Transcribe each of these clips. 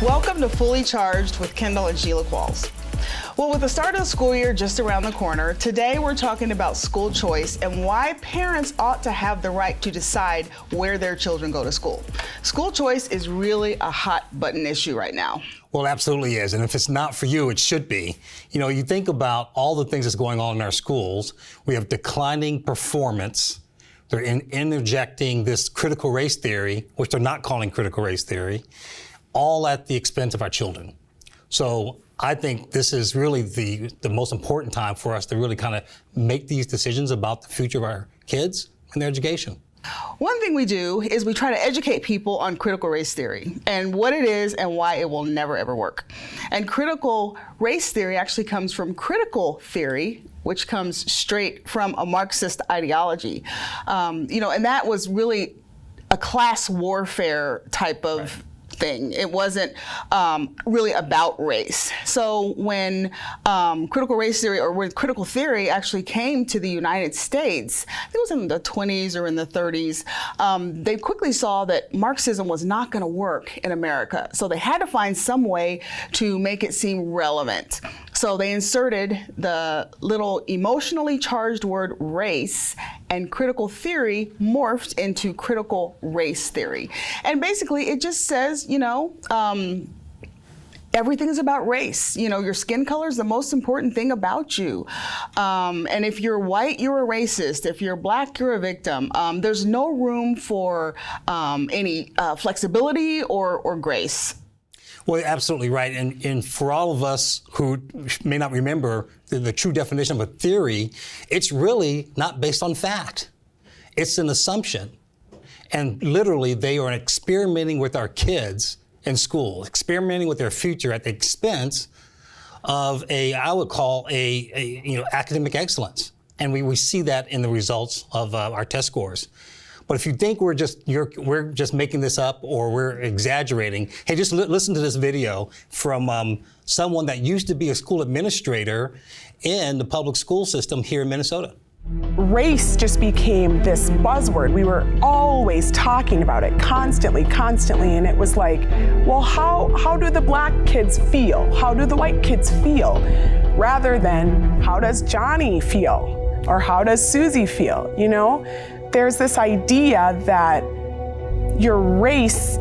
Welcome to Fully Charged with Kendall and Sheila Qualls. Well, with the start of the school year just around the corner, today we're talking about school choice and why parents ought to have the right to decide where their children go to school. School choice is really a hot button issue right now. Well, it absolutely is. And if it's not for you, it should be. You know, you think about all the things that's going on in our schools. We have declining performance. They're interjecting this critical race theory, which they're not calling critical race theory, all at the expense of our children. So I think this is really the most important time for us to really kind of make these decisions about the future of our kids and their education. One thing we do is we try to educate people on critical race theory and what it is and why it will never, ever work. And critical race theory actually comes from critical theory, which comes straight from a Marxist ideology. And that was really a class warfare type of thing. It wasn't really about race. So when critical race theory, or when critical theory actually came to the United States, I think it was in the 20s or in the 30s, they quickly saw that Marxism was not going to work in America. So they had to find some way to make it seem relevant. So they inserted the little emotionally charged word race, and critical theory morphed into critical race theory. And basically it just says, everything is about race. Your skin color is the most important thing about you. And if you're white, you're a racist. If you're black, you're a victim. There's no room for any flexibility or grace. Well, you're absolutely right. And for all of us who may not remember the true definition of a theory, it's really not based on fact. It's an assumption. And literally, they are experimenting with our kids in school, experimenting with their future at the expense of I would call academic excellence. And we see that in the results of our test scores. But if you think we're just making this up or we're exaggerating, hey, just listen to this video from someone that used to be a school administrator in the public school system here in Minnesota. Race just became this buzzword. We were always talking about it constantly, and it was like, well, how do the black kids feel? How do the white kids feel? Rather than how does Johnny feel? Or how does Susie feel? There's this idea that your race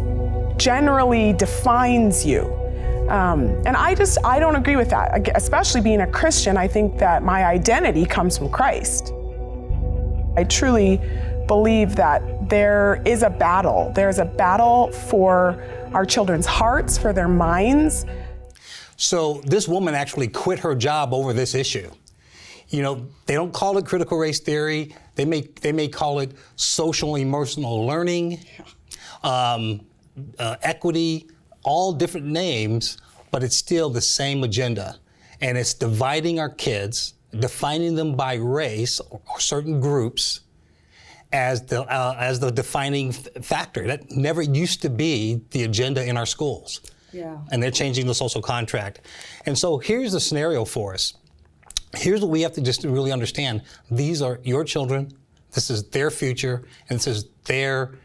generally defines you. And I don't agree with that. Especially being a Christian, I think that my identity comes from Christ. I truly believe that there is a battle. There's a battle for our children's hearts, for their minds. So this woman actually quit her job over this issue. They don't call it critical race theory. They may call it social emotional learning, equity, all different names, but it's still the same agenda. And it's dividing our kids, defining them by race or certain groups as the defining factor. That never used to be the agenda in our schools. Yeah. And they're changing the social contract. And so here's the scenario for us. Here's what we have to just really understand. These are your children. This is their future, and this is their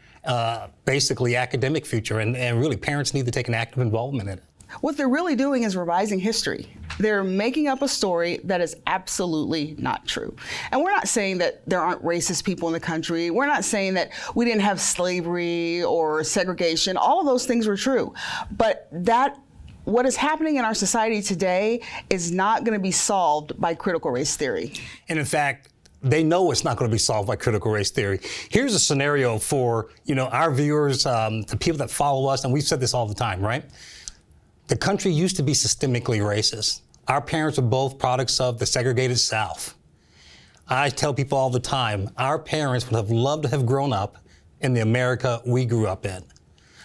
basically academic future. And really, parents need to take an active involvement in it. What they're really doing is revising history. They're making up a story that is absolutely not true. And we're not saying that there aren't racist people in the country. We're not saying that we didn't have slavery or segregation. All of those things were true. But what is happening in our society today is not going to be solved by critical race theory. And in fact, they know it's not going to be solved by critical race theory. Here's a scenario for, our viewers, the people that follow us, and we've said this all the time, right? The country used to be systemically racist. Our parents were both products of the segregated South. I tell people all the time, our parents would have loved to have grown up in the America we grew up in.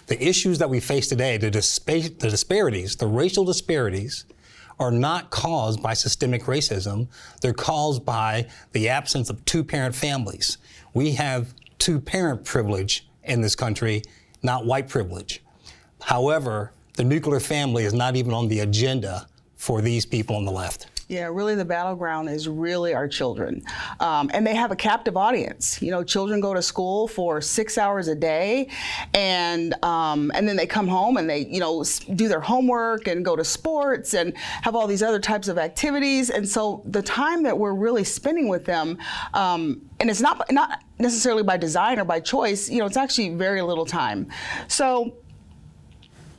The issues that we face today, the disparities, the racial disparities, are not caused by systemic racism. They're caused by the absence of two-parent families. We have two-parent privilege in this country, not white privilege. However, the nuclear family is not even on the agenda for these people on the left. Yeah, really the battleground is really our children. And they have a captive audience. Children go to school for 6 hours a day, and then they come home and they, do their homework and go to sports and have all these other types of activities. And so the time that we're really spending with them, and it's not necessarily by design or by choice, it's actually very little time. So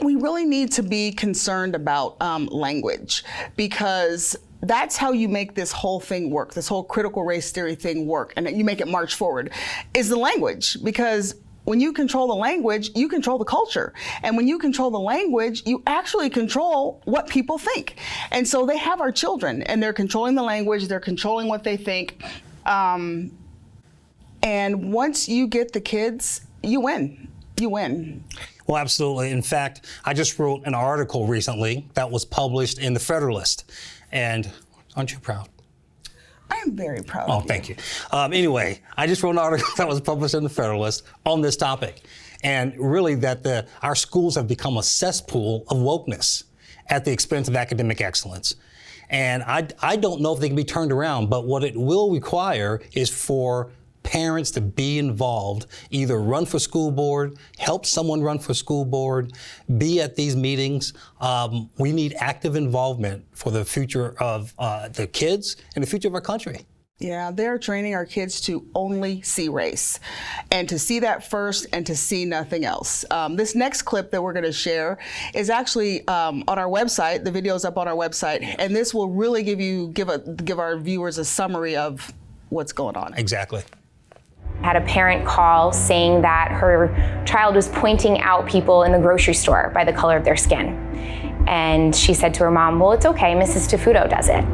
we really need to be concerned about language, because that's how you make this whole thing work, this whole critical race theory thing work, and you make it march forward, is the language. Because when you control the language, you control the culture. And when you control the language, you actually control what people think. And so they have our children, and they're controlling the language, they're controlling what they think. And once you get the kids, you win. You win. Well, absolutely. In fact, I just wrote an article recently that was published in the Federalist. And aren't you proud? I am very proud. Oh, thank you. Anyway, I just wrote an article that was published in the Federalist on this topic. And really that our schools have become a cesspool of wokeness at the expense of academic excellence. And I don't know if they can be turned around, but what it will require is for parents to be involved, either run for school board, help someone run for school board, be at these meetings. We need active involvement for the future of the kids and the future of our country. Yeah, they're training our kids to only see race, and to see that first and to see nothing else. This next clip that we're going to share is actually on our website. The video's up on our website, and this will really give our viewers a summary of what's going on. Exactly. Had a parent call saying that her child was pointing out people in the grocery store by the color of their skin. And she said to her mom, well, it's okay, Mrs. Tafuto does it.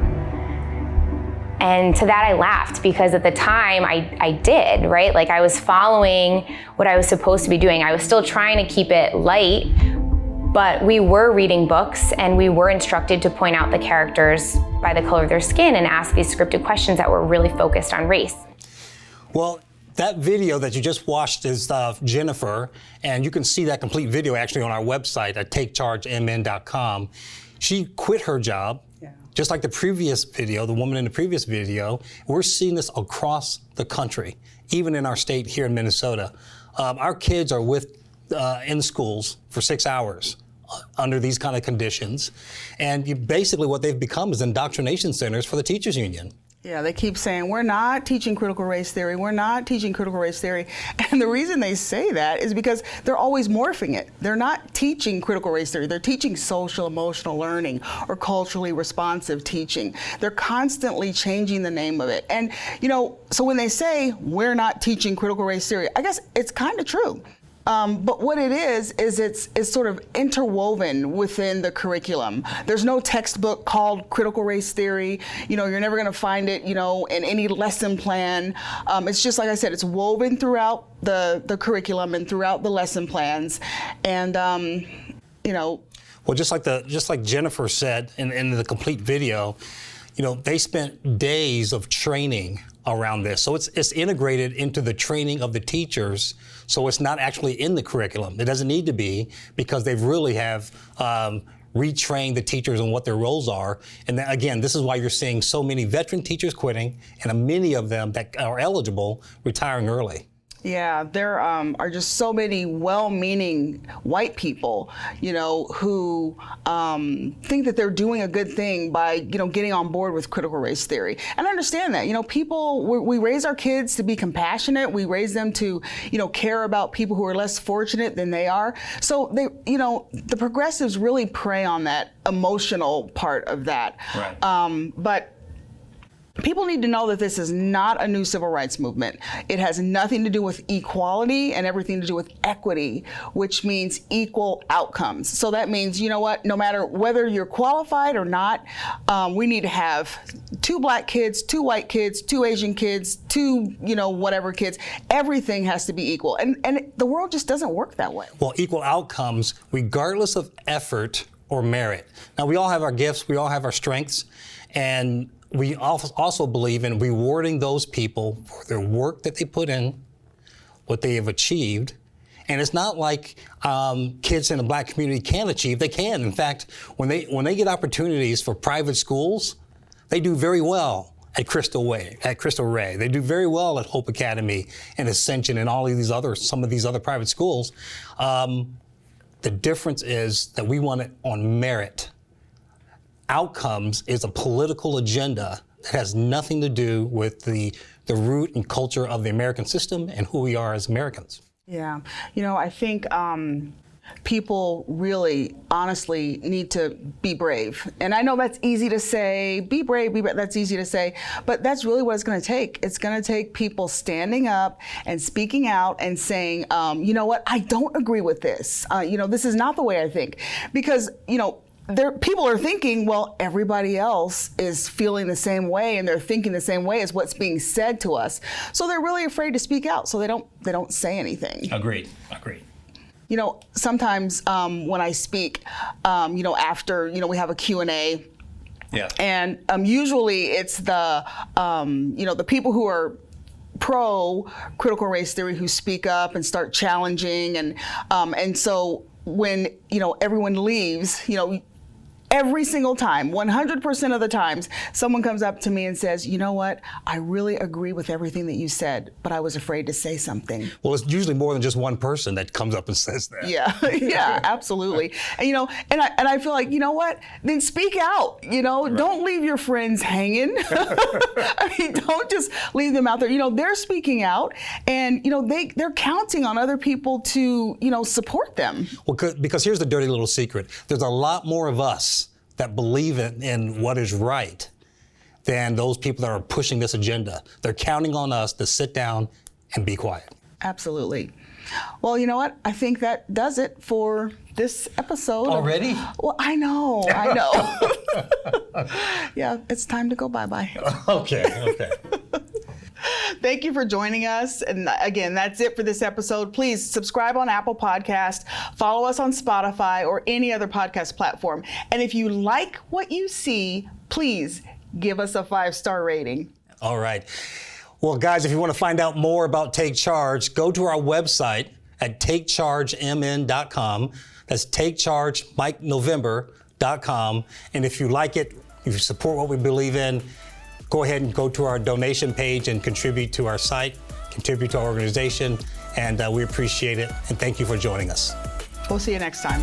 And to that I laughed, because at the time I did, right? Like, I was following what I was supposed to be doing. I was still trying to keep it light, but we were reading books and we were instructed to point out the characters by the color of their skin and ask these scripted questions that were really focused on race. Well, that video that you just watched is Jennifer, and you can see that complete video actually on our website at takechargemn.com. She quit her job, just like the previous video, the woman in the previous video. We're seeing this across the country, even in our state here in Minnesota. Our kids are in schools for 6 hours under these kind of conditions, and basically what they've become is indoctrination centers for the teachers union. Yeah, they keep saying, we're not teaching critical race theory, we're not teaching critical race theory. And the reason they say that is because they're always morphing it. They're not teaching critical race theory, they're teaching social emotional learning or culturally responsive teaching. They're constantly changing the name of it. And, so when they say, we're not teaching critical race theory, I guess it's kind of true. But what it is it's sort of interwoven within the curriculum. There's no textbook called critical race theory. You're never going to find it, in any lesson plan. It's just, like I said, it's woven throughout the curriculum and throughout the lesson plans. And, Well, just like Jennifer said in the complete video, they spent days of training around this. So it's integrated into the training of the teachers. So it's not actually in the curriculum. It doesn't need to be, because they really have retrained the teachers on what their roles are. And then, again, this is why you're seeing so many veteran teachers quitting, and many of them that are eligible retiring early. Yeah, there are just so many well-meaning white people, who think that they're doing a good thing by, getting on board with critical race theory. And I understand that. We raise our kids to be compassionate. We raise them to, care about people who are less fortunate than they are. So the progressives really prey on that emotional part of that. Right. But people need to know that this is not a new civil rights movement. It has nothing to do with equality and everything to do with equity, which means equal outcomes. So that means, no matter whether you're qualified or not, we need to have 2 black kids, 2 white kids, 2 Asian kids, 2, whatever kids. Everything has to be equal. And the world just doesn't work that way. Well, equal outcomes, regardless of effort or merit. Now, we all have our gifts, we all have our strengths, and we also believe in rewarding those people for their work that they put in, what they have achieved. And it's not like kids in the black community can't achieve. They can. In fact, when they get opportunities for private schools, They do very well at Crystal Ray. They do very well at Hope Academy and Ascension and some of these other private schools. The difference is that we want it on merit. Outcomes is a political agenda that has nothing to do with the root and culture of the American system and who we are as Americans. Yeah, I think people really, honestly need to be brave. And I know that's easy to say, be brave, that's easy to say, but that's really what it's going to take. It's going to take people standing up and speaking out and saying, you know what, I don't agree with this. This is not the way I think. Because, people are thinking, well, everybody else is feeling the same way and they're thinking the same way as what's being said to us. So they're really afraid to speak out, so they don't say anything. Agreed. Sometimes when I speak, after, we have a Q&A, yeah. And usually it's the people who are pro critical race theory who speak up and start challenging, and so when everyone leaves, every single time, 100% of the times, someone comes up to me and says, you know what, I really agree with everything that you said, but I was afraid to say something. Well, it's usually more than just one person that comes up and says that. Yeah, absolutely. And, and I feel like, you know what, then speak out, right. Don't leave your friends hanging. I mean, don't just leave them out there. They're speaking out and, they're counting on other people to, support them. Well, because here's the dirty little secret. There's a lot more of us that believe in what is right than those people that are pushing this agenda. They're counting on us to sit down and be quiet. Absolutely. Well, you know what? I think that does it for this episode. Already? Well, I know. Yeah, it's time to go bye-bye. Okay. Thank you for joining us. And again, that's it for this episode. Please subscribe on Apple Podcast, follow us on Spotify or any other podcast platform. And if you like what you see, please give us a 5-star rating. All right. Well, guys, if you want to find out more about Take Charge, go to our website at takechargemn.com. That's takechargemikenovember.com. And if you like it, if you support what we believe in, go ahead and go to our donation page and contribute to our site, contribute to our organization, and we appreciate it. And thank you for joining us. We'll see you next time.